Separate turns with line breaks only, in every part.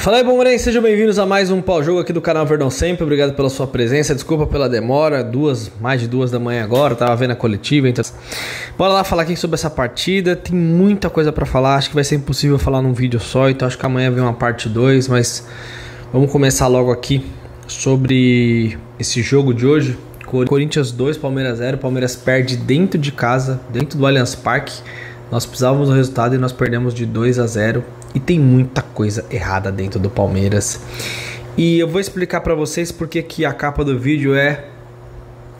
Fala aí, Palmeirense, sejam bem-vindos a mais um pau-jogo aqui do canal Verdão Sempre. Obrigado pela sua presença, desculpa pela demora, mais de 2 da manhã agora, tava vendo a coletiva, então bora lá falar aqui sobre essa partida. Tem muita coisa pra falar, acho que vai ser impossível falar num vídeo só, então acho que amanhã vem uma parte 2, mas vamos começar logo aqui sobre esse jogo de hoje. Corinthians 2, Palmeiras 0, Palmeiras perde dentro de casa, dentro do Allianz Parque. Nós precisávamos do resultado e nós perdemos de 2-0. E tem muita coisa errada dentro do Palmeiras. E eu vou explicar pra vocês porque que a capa do vídeo é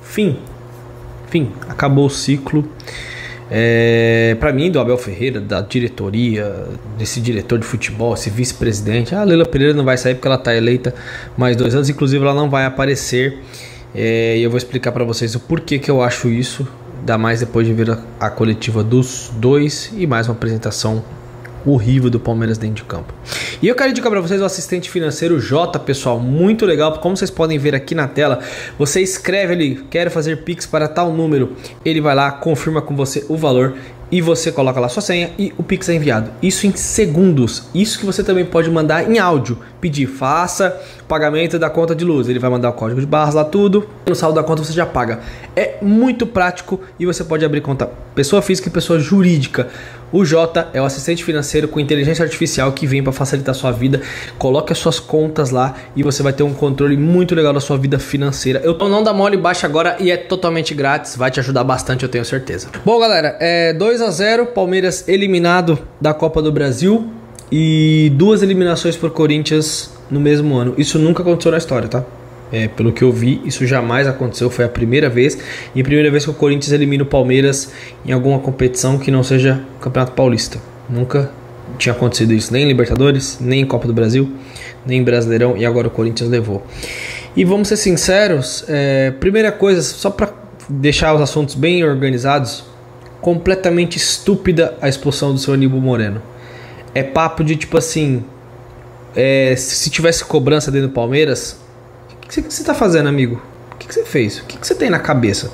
fim. Acabou o ciclo. Pra mim, do Abel Ferreira, da diretoria, desse diretor de futebol, esse vice-presidente. A Leila Pereira não vai sair porque ela tá eleita mais 2 anos. Inclusive ela não vai aparecer. E eu vou explicar pra vocês o porquê que eu acho isso. Ainda mais depois de ver a coletiva dos dois e mais uma apresentação horrível do Palmeiras dentro de campo. E eu quero indicar para vocês o assistente financeiro Jota, pessoal, muito legal. Como vocês podem ver aqui na tela, você escreve ali, quero fazer Pix para tal número, ele vai lá, confirma com você o valor e você coloca lá sua senha e o Pix é enviado. Isso em segundos. Isso que você também pode mandar em áudio. Pedir, faça o pagamento da conta de luz. Ele vai mandar o código de barras lá, tudo. No saldo da conta você já paga. É muito prático e você pode abrir conta pessoa física e pessoa jurídica. O Jota é o assistente financeiro com inteligência artificial que vem para facilitar a sua vida. Coloque as suas contas lá e você vai ter um controle muito legal da sua vida financeira. Eu tô não dá mole, baixa agora e é totalmente grátis. Vai te ajudar bastante, eu tenho certeza. Bom, galera, 2-0, Palmeiras eliminado da Copa do Brasil e 2 eliminações por Corinthians no mesmo ano. Isso nunca aconteceu na história, tá? Pelo que eu vi, isso jamais aconteceu, foi a primeira vez. E a primeira vez que o Corinthians elimina o Palmeiras em alguma competição que não seja Campeonato Paulista. Nunca tinha acontecido isso, nem em Libertadores, nem em Copa do Brasil, nem em Brasileirão, e agora o Corinthians levou. E vamos ser sinceros, primeira coisa, só para deixar os assuntos bem organizados, completamente estúpida a expulsão do seu Aníbal Moreno. É papo de tipo assim, se tivesse cobrança dentro do Palmeiras... O que você tá fazendo, amigo? O que você fez? O que você tem na cabeça?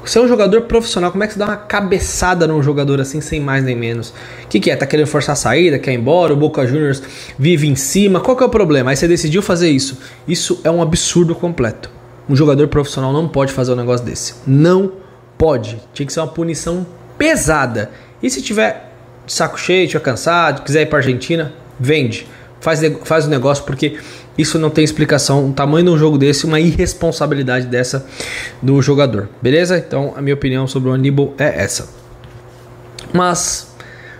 Você é um jogador profissional, como é que você dá uma cabeçada num jogador assim, sem mais nem menos? O que é? Tá querendo forçar a saída? Quer ir embora? O Boca Juniors vive em cima? Qual que é o problema? Aí você decidiu fazer isso. Isso é um absurdo completo. Um jogador profissional não pode fazer um negócio desse. Não pode. Tinha que ser uma punição pesada. E se tiver de saco cheio, tiver cansado, quiser ir pra Argentina, vende. Faz o negócio, porque isso não tem explicação. O tamanho de um jogo desse, uma irresponsabilidade dessa do jogador. Beleza? Então a minha opinião sobre o Aníbal é essa. Mas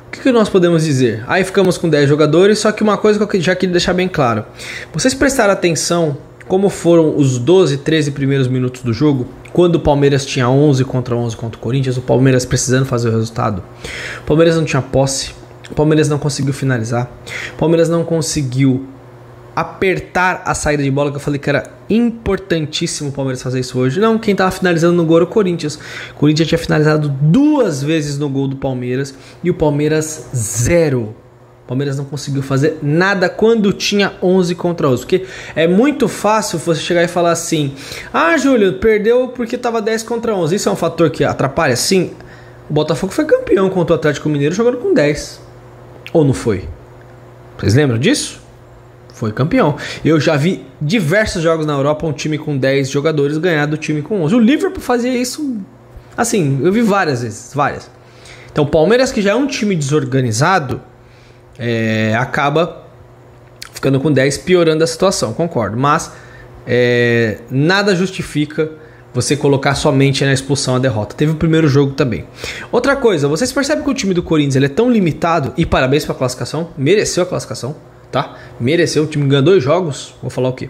o que nós podemos dizer? Aí ficamos com 10 jogadores, só que uma coisa que eu já queria deixar bem claro. Vocês prestaram atenção como foram os 12, 13 primeiros minutos do jogo? Quando o Palmeiras tinha 11 contra 11 contra o Corinthians, o Palmeiras precisando fazer o resultado. O Palmeiras não tinha posse. O Palmeiras não conseguiu finalizar. O Palmeiras não conseguiu apertar a saída de bola, que eu falei que era importantíssimo o Palmeiras fazer isso hoje. Não, quem estava finalizando no gol era o Corinthians. O Corinthians tinha finalizado 2 vezes no gol do Palmeiras e o Palmeiras 0. O Palmeiras não conseguiu fazer nada quando tinha 11 contra 11. Porque é muito fácil você chegar e falar assim: ah, Júlio, perdeu porque estava 10 contra 11. Isso é um fator que atrapalha? Sim. O Botafogo foi campeão contra o Atlético Mineiro jogando com 10. Ou não foi? Vocês lembram disso? Foi campeão. Eu já vi diversos jogos na Europa, um time com 10 jogadores ganhar do time com 11. O Liverpool fazia isso, assim, eu vi várias vezes, várias. Então o Palmeiras, que já é um time desorganizado, acaba ficando com 10, piorando a situação, concordo. Mas nada justifica você colocar somente na expulsão a derrota. Teve o primeiro jogo também. Outra coisa, vocês percebem que o time do Corinthians ele é tão limitado, e parabéns pela classificação, mereceu a classificação, tá? Mereceu, o time ganhou 2 jogos, vou falar o quê?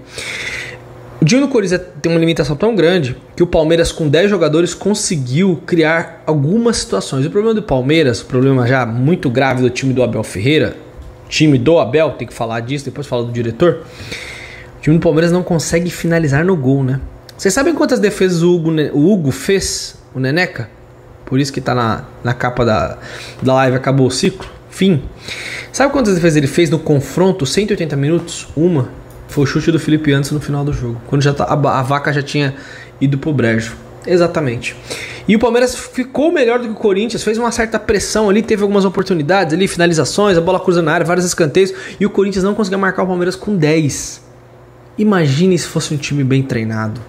O time do Corinthians tem uma limitação tão grande que o Palmeiras com 10 jogadores conseguiu criar algumas situações. O problema do Palmeiras, o problema já muito grave do time do Abel Ferreira, time do Abel, tem que falar disso, depois falar do diretor, o time do Palmeiras não consegue finalizar no gol, né? Vocês sabem quantas defesas o Hugo fez, o Neneca? Por isso que tá na capa da live, acabou o ciclo, fim. Sabe quantas defesas ele fez no confronto, 180 minutos? Uma foi o chute do Felipe Anderson no final do jogo, quando a vaca já tinha ido pro brejo. Exatamente. E o Palmeiras ficou melhor do que o Corinthians, fez uma certa pressão ali, teve algumas oportunidades ali, finalizações, a bola cruzando na área, vários escanteios, e o Corinthians não conseguia marcar o Palmeiras com 10. Imagine se fosse um time bem treinado,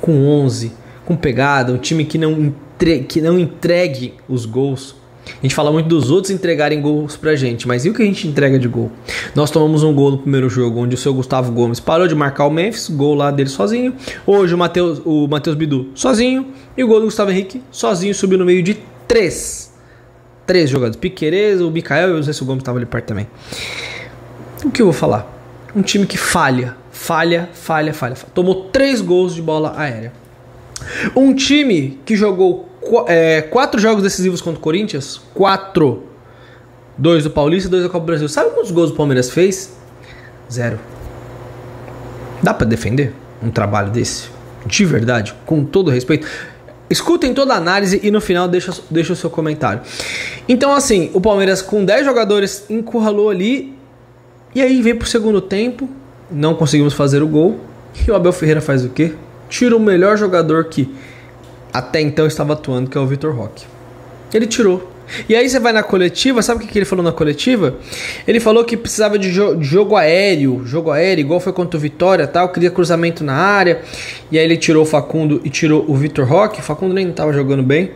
com 11, com pegada, um time que não entregue os gols. A gente fala muito dos outros entregarem gols pra gente, mas e o que a gente entrega de gol? Nós tomamos um gol no primeiro jogo, onde o seu Gustavo Gomes parou de marcar o Memphis, gol lá dele sozinho. Hoje o Matheus Bidu sozinho, e o gol do Gustavo Henrique sozinho, subiu no meio de 3 jogadores. Piquerez, o Mikael, e eu não sei se o Gomes estava ali perto também. O que eu vou falar? Um time que falha. Tomou 3 gols de bola aérea. Um time que jogou 4 jogos decisivos contra o Corinthians. 4. 2 do Paulista e 2 da Copa do Brasil. Sabe quantos gols o Palmeiras fez? 0. Dá pra defender um trabalho desse? De verdade, com todo respeito. Escutem toda a análise e no final deixa o seu comentário. Então assim, o Palmeiras com 10 jogadores encurralou ali. E aí vem pro segundo tempo. Não conseguimos fazer o gol. E o Abel Ferreira faz o quê? Tira o melhor jogador que até então estava atuando, que é o Vitor Roque. Ele tirou. E aí você vai na coletiva, sabe o que ele falou na coletiva? Ele falou que precisava de jogo aéreo, igual foi contra o Vitória, tal, queria cruzamento na área. E aí ele tirou o Facundo e tirou o Vitor Roque. O Facundo nem estava jogando bem,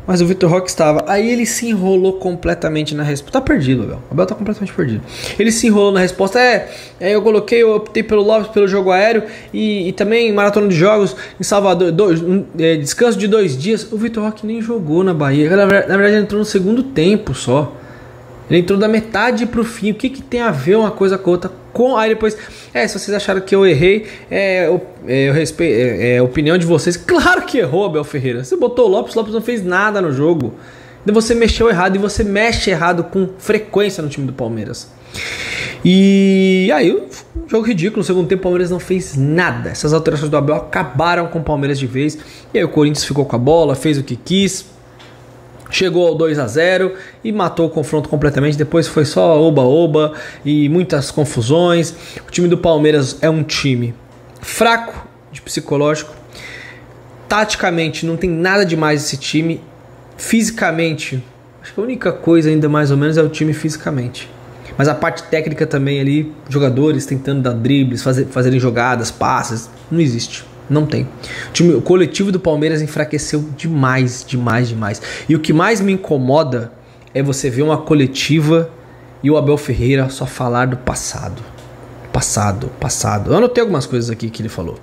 mas o Vitor Roque estava. Aí ele se enrolou completamente na resposta. Tá perdido, Abel. O Abel tá completamente perdido. Ele se enrolou na resposta. Eu optei pelo Lopes, pelo jogo aéreo e também maratona de jogos em Salvador. Descanso de 2 dias. O Vitor Roque nem jogou na Bahia. Na verdade, ele entrou no segundo tempo só. Ele entrou da metade pro fim. O que tem a ver uma coisa com a outra? Aí depois, se vocês acharam que eu errei, eu respeito a opinião de vocês. Claro que errou, Abel Ferreira. Você botou o Lopes não fez nada no jogo. E você mexeu errado, e você mexe errado com frequência no time do Palmeiras. E aí, um jogo ridículo. No segundo tempo, o Palmeiras não fez nada. Essas alterações do Abel acabaram com o Palmeiras de vez. E aí o Corinthians ficou com a bola, fez o que quis. Chegou ao 2-0 e matou o confronto completamente. Depois foi só oba-oba e muitas confusões. O time do Palmeiras é um time fraco de psicológico. Taticamente não tem nada demais esse time. Fisicamente, acho que a única coisa ainda mais ou menos é o time fisicamente. Mas a parte técnica também ali, jogadores tentando dar dribles, fazerem jogadas, passes, não existe. Não tem. O coletivo do Palmeiras enfraqueceu demais. E o que mais me incomoda é você ver uma coletiva e o Abel Ferreira só falar do passado. Passado. Eu anotei algumas coisas aqui que ele falou.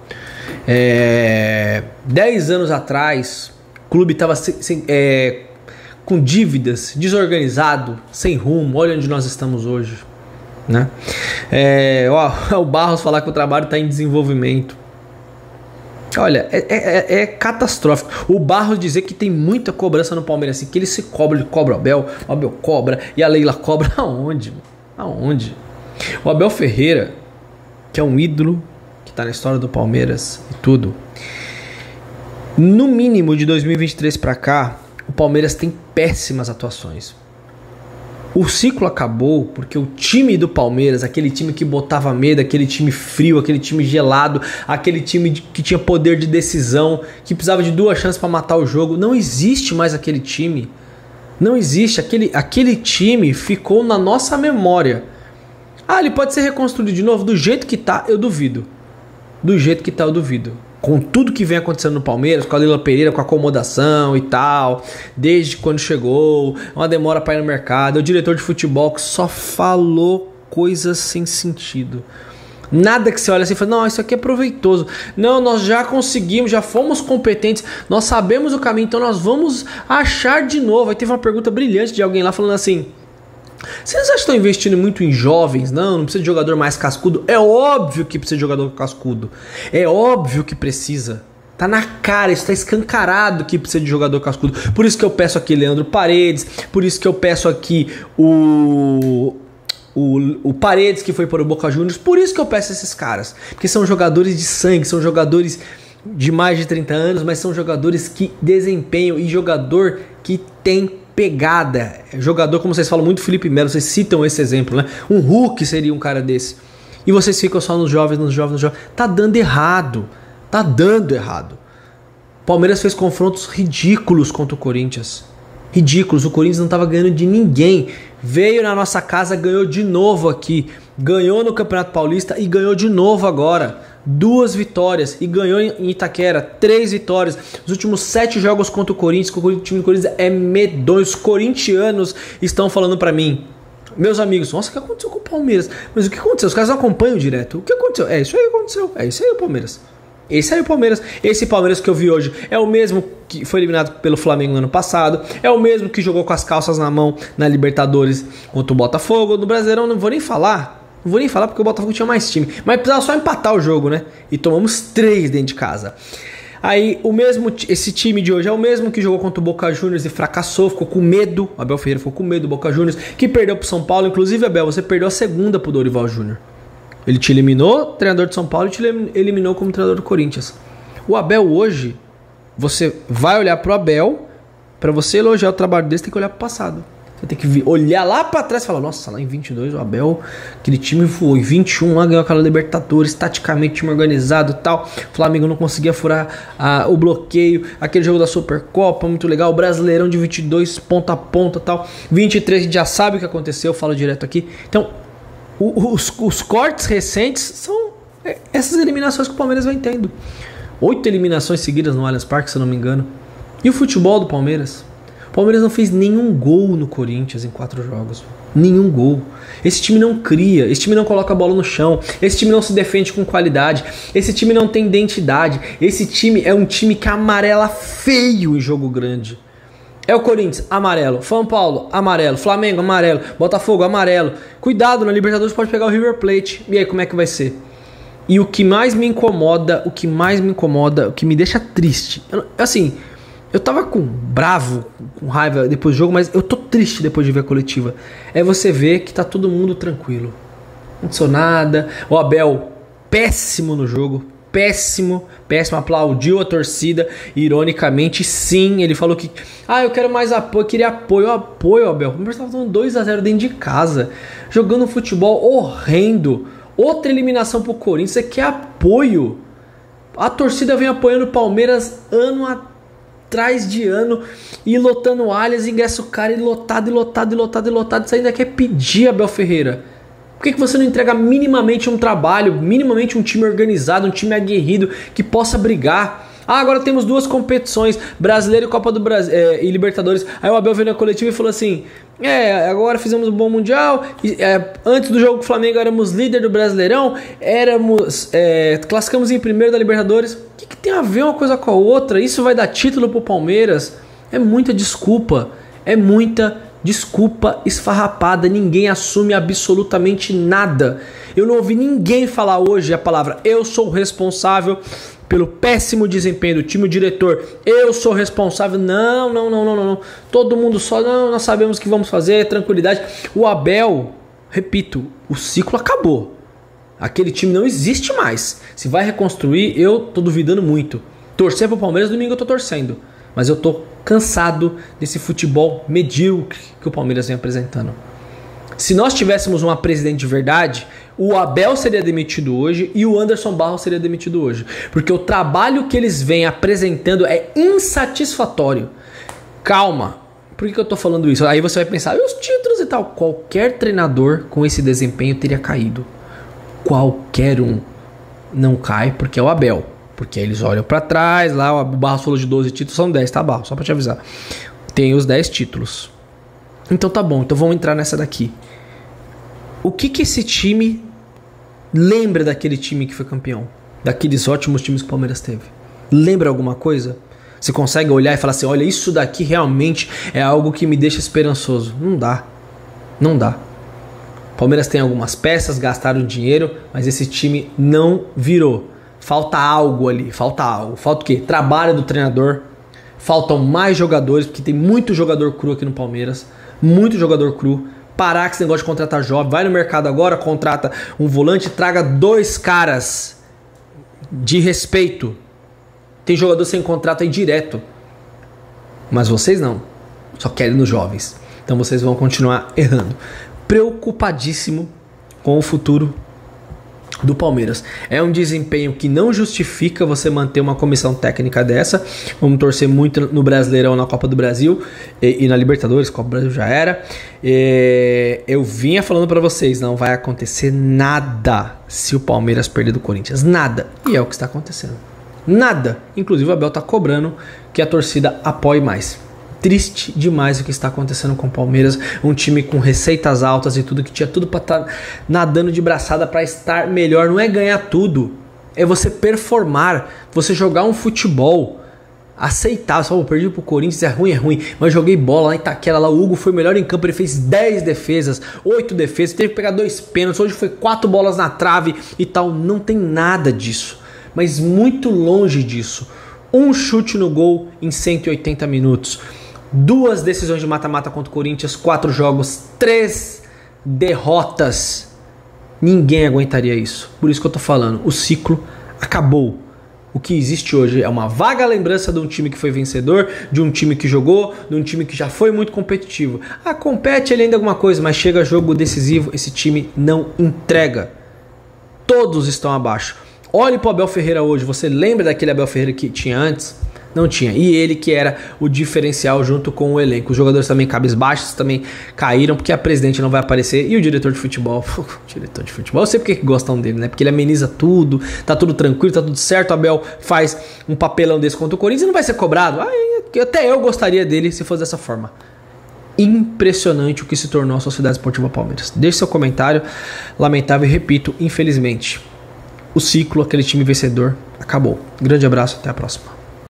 10 anos atrás, o clube estava com dívidas, desorganizado, sem rumo. Olha onde nós estamos hoje. Né? O Barros falar que o trabalho está em desenvolvimento. Olha, é catastrófico. O Barros dizer que tem muita cobrança no Palmeiras, assim, que ele cobra o Abel cobra e a Leila cobra. Aonde? O Abel Ferreira, que é um ídolo, que tá na história do Palmeiras e tudo. No mínimo de 2023 pra cá, o Palmeiras tem péssimas atuações. O ciclo acabou porque o time do Palmeiras, aquele time que botava medo, aquele time frio, aquele time gelado, aquele time que tinha poder de decisão, que precisava de 2 chances para matar o jogo, não existe mais aquele time. Não existe. Aquele time ficou na nossa memória. Ele pode ser reconstruído de novo? Do jeito que tá, eu duvido. Com tudo que vem acontecendo no Palmeiras, com a Leila Pereira, com a acomodação e tal, desde quando chegou, uma demora para ir no mercado, o diretor de futebol que só falou coisas sem sentido. Nada que você olha assim e fala, não, isso aqui é proveitoso. Não, nós já conseguimos, já fomos competentes, nós sabemos o caminho, então nós vamos achar de novo. Aí teve uma pergunta brilhante de alguém lá falando assim, vocês acham que estão investindo muito em jovens? Não precisa de jogador mais cascudo. É óbvio que precisa de jogador cascudo. É óbvio que precisa. Tá na cara, isso tá escancarado que precisa de jogador cascudo. Por isso que eu peço aqui Leandro Paredes. Por isso que eu peço aqui o Paredes, que foi para o Boca Juniors. Por isso que eu peço esses caras. Porque são jogadores de sangue, são jogadores de mais de 30 anos, mas são jogadores que desempenham e jogador que tem pegada. Jogador, como vocês falam muito, Felipe Melo, vocês citam esse exemplo, né? Um Hulk seria um cara desse. E vocês ficam só nos jovens. Tá dando errado. Palmeiras fez confrontos ridículos contra o Corinthians. Ridículos, o Corinthians não estava ganhando de ninguém. Veio na nossa casa, ganhou de novo aqui. Ganhou no Campeonato Paulista e ganhou de novo agora. 2 vitórias e ganhou em Itaquera, 3 vitórias. Os últimos 7 jogos contra o Corinthians, que o time do Corinthians é medonho. Os corintianos estão falando pra mim, meus amigos, nossa, o que aconteceu com o Palmeiras? Mas o que aconteceu? Os caras não acompanham direto. O que aconteceu? É isso aí que aconteceu. É isso aí o Palmeiras. Esse aí é o Palmeiras. Esse Palmeiras que eu vi hoje é o mesmo que foi eliminado pelo Flamengo no ano passado. É o mesmo que jogou com as calças na mão na Libertadores contra o Botafogo. No Brasileirão não vou nem falar. Não vou nem falar porque o Botafogo tinha mais time. Mas precisava só empatar o jogo, né? E tomamos 3 dentro de casa. Aí esse time de hoje é o mesmo que jogou contra o Boca Juniors e fracassou, ficou com medo. O Abel Ferreira ficou com medo do Boca Juniors, que perdeu pro São Paulo. Inclusive, Abel, você perdeu a segunda pro Dorival Júnior. Ele te eliminou, treinador de São Paulo, e te eliminou como treinador do Corinthians. O Abel hoje, você vai olhar pro Abel, pra você elogiar o trabalho dele, você tem que olhar pro passado. Você tem que olhar lá pra trás e falar, nossa, lá em 22 o Abel, aquele time foi, 21 lá ganhou aquela Libertadores, taticamente time organizado e tal, o Flamengo não conseguia furar o bloqueio, aquele jogo da Supercopa, muito legal, o Brasileirão de 22, ponta a ponta e tal, 23 a gente já sabe o que aconteceu, eu falo direto aqui. Então, os cortes recentes são essas eliminações que o Palmeiras vem tendo. 8 eliminações seguidas no Allianz Parque, se eu não me engano. E o futebol do Palmeiras? O Palmeiras não fez nenhum gol no Corinthians em 4 jogos. Nenhum gol. Esse time não cria, esse time não coloca a bola no chão, esse time não se defende com qualidade, esse time não tem identidade, esse time é um time que amarela feio em jogo grande. É o Corinthians, amarelo. São Paulo, amarelo. Flamengo, amarelo. Botafogo, amarelo. Cuidado, na Libertadores pode pegar o River Plate. E aí, como é que vai ser? E o que mais me incomoda, o que me deixa triste, eu tava bravo, com raiva depois do jogo, mas eu tô triste depois de ver a coletiva. É você ver que tá todo mundo tranquilo. Não aconteceu nada. O Abel, péssimo no jogo. Péssimo, aplaudiu a torcida. Ironicamente, sim, ele falou que eu quero mais apoio, queria apoio, Abel. O Palmeiras tava dando 2-0 dentro de casa, jogando um futebol horrendo. Outra eliminação pro Corinthians, você quer apoio. A torcida vem apoiando o Palmeiras ano atrás de ano e lotando o Allianz, ingresso caro e lotado. Você ainda quer pedir, Abel Ferreira? Por que você não entrega minimamente um trabalho, minimamente um time organizado, um time aguerrido que possa brigar? Agora temos 2 competições, Brasileiro e Copa do Brasil e Libertadores. Aí o Abel veio na coletiva e falou assim, agora fizemos um bom Mundial, antes do jogo com o Flamengo éramos líder do Brasileirão, classificamos em primeiro da Libertadores. O que tem a ver uma coisa com a outra? Isso vai dar título pro Palmeiras? É muita desculpa esfarrapada, ninguém assume absolutamente nada. Eu não ouvi ninguém falar hoje a palavra eu sou responsável pelo péssimo desempenho do time, o diretor, eu sou responsável. Não. Todo mundo nós sabemos o que vamos fazer, tranquilidade. O Abel, repito, o ciclo acabou. Aquele time não existe mais. Se vai reconstruir, eu tô duvidando muito. Torcer pro Palmeiras, domingo eu tô torcendo. Mas eu tô cansado desse futebol medíocre que o Palmeiras vem apresentando. Se nós tivéssemos uma presidente de verdade, o Abel seria demitido hoje e o Anderson Barros seria demitido hoje. Porque o trabalho que eles vêm apresentando é insatisfatório. Calma, por que eu tô falando isso? Aí você vai pensar, e os títulos e tal? Qualquer treinador com esse desempenho teria caído. Qualquer um. Não cai porque é o Abel. Porque eles olham pra trás, lá o Barros falou de 12 títulos, são 10, tá, Barros? Só pra te avisar. Tem os 10 títulos. Então tá bom, então vamos entrar nessa daqui. O que esse time lembra daquele time que foi campeão? Daqueles ótimos times que o Palmeiras teve? Lembra alguma coisa? Você consegue olhar e falar assim, olha, isso daqui realmente é algo que me deixa esperançoso. Não dá. Palmeiras tem algumas peças, gastaram dinheiro, mas esse time não virou. Falta algo ali, falta algo. Falta o quê? Trabalho do treinador. Faltam mais jogadores, porque tem muito jogador cru aqui no Palmeiras. Muito jogador cru. Parar com esse negócio de contratar jovem. Vai no mercado agora, contrata um volante, traga 2 caras de respeito. Tem jogador sem contrato aí direto. Mas vocês não. Só querem nos jovens. Então vocês vão continuar errando. Preocupadíssimo com o futuro do Palmeiras. É um desempenho que não justifica você manter uma comissão técnica dessa. Vamos torcer muito no Brasileirão, na Copa do Brasil e na Libertadores, Copa do Brasil já era. Eu vinha falando para vocês, não vai acontecer nada se o Palmeiras perder do Corinthians. Nada. E é o que está acontecendo. Nada. Inclusive o Abel tá cobrando que a torcida apoie mais. Triste demais o que está acontecendo com o Palmeiras, um time com receitas altas e tudo, que tinha tudo para estar nadando de braçada para estar melhor. Não é ganhar tudo, é você performar, você jogar um futebol aceitável. Só perdi pro Corinthians, é ruim, mas joguei bola lá em Itaquera, lá o Hugo foi melhor em campo, ele fez 10 defesas, 8 defesas, teve que pegar 2 pênaltis, hoje foi 4 bolas na trave e tal. Não tem nada disso, mas muito longe disso. Um chute no gol em 180 minutos. 2 decisões de mata-mata contra o Corinthians, 4 jogos, 3 derrotas. Ninguém aguentaria isso. Por isso que eu tô falando, o ciclo acabou. O que existe hoje é uma vaga lembrança de um time que foi vencedor, de um time que jogou, de um time que já foi muito competitivo. Compete ele ainda alguma coisa, mas chega jogo decisivo, esse time não entrega. Todos estão abaixo. Olhe pro Abel Ferreira hoje, você lembra daquele Abel Ferreira que tinha antes? Não tinha. E ele que era o diferencial junto com o elenco. Os jogadores também cabisbaixos, também caíram, porque a presidente não vai aparecer. E o diretor de futebol, eu sei porque gostam dele, né? Porque ele ameniza tudo, tá tudo tranquilo, tá tudo certo. O Abel faz um papelão desse contra o Corinthians e não vai ser cobrado. Até eu gostaria dele se fosse dessa forma. Impressionante o que se tornou a Sociedade Esportiva Palmeiras. Deixe seu comentário. Lamentável e repito, infelizmente, o ciclo, aquele time vencedor, acabou. Grande abraço, até a próxima.